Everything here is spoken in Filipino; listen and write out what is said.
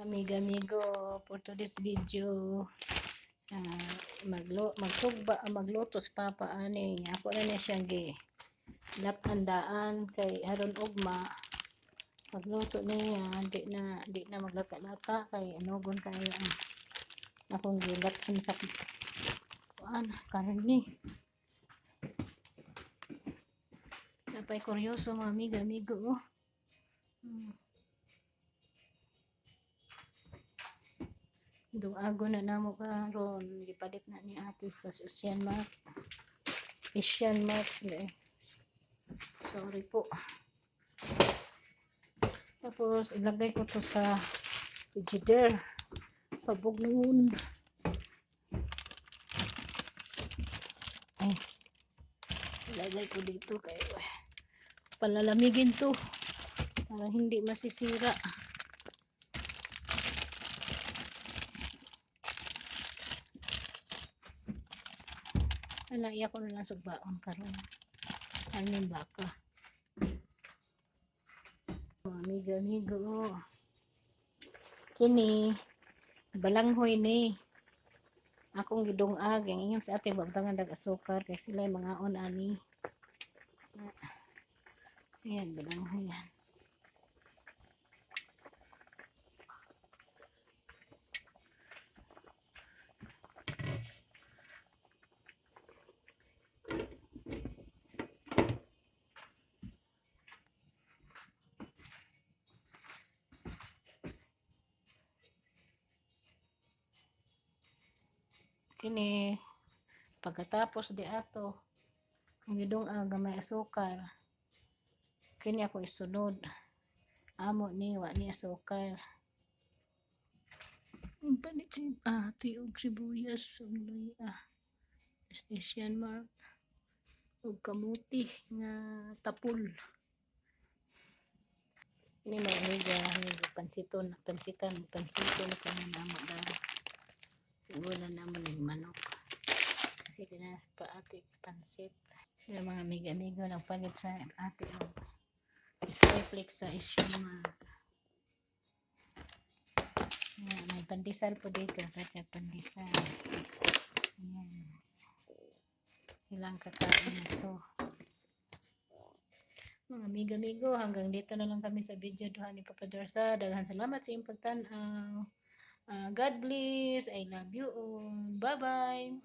Amigo, for today's video, magluto sa papa ani. Ako na niya siyang latandaan kay haron ugma. Pagluto niya, di na maglata-lata kay anugon kaya ang akong gilatan sa karne. Napay kuryoso mga amigo. Oh. Duago na namo karon gipalit na ni ate sa Asian Mart. Sorry po. Tapos ilagay ko to sa frigidaire. Pabugnon. Ay. Ilagay ko dito kay palalamigin to para hindi masisira. Iya ko na lang sugbaon karon. Ano yung baka? Amigo. Kini balanghoy ni. Akong gidungag ang inyong sa ating babtangan dag asukar kay sila mga ani. Ayan, balanghoy yan. Kini pagkatapos di ato ang gidong gamay asukar, kini ako isunod amo ni wa ni asukar panit si ati og sibuyas ug luya Asian Mart ug kamuti nga tapul ni may pansiton kami namo dara. Wala naman ng manok. Kasi tinas pa ate pansit. Yung mga amigo nagpalit sa ate o Skyflex sa Asian Mart. Yan, may pandesal po dito. Katsa pandesal. Yes. Ilang kakain na to. Mga amigo, hanggang dito na lang kami sa video duha ni Papa Dorsa. Daghan salamat sa inyong pagtanaw. God bless. I love you all. Bye-bye.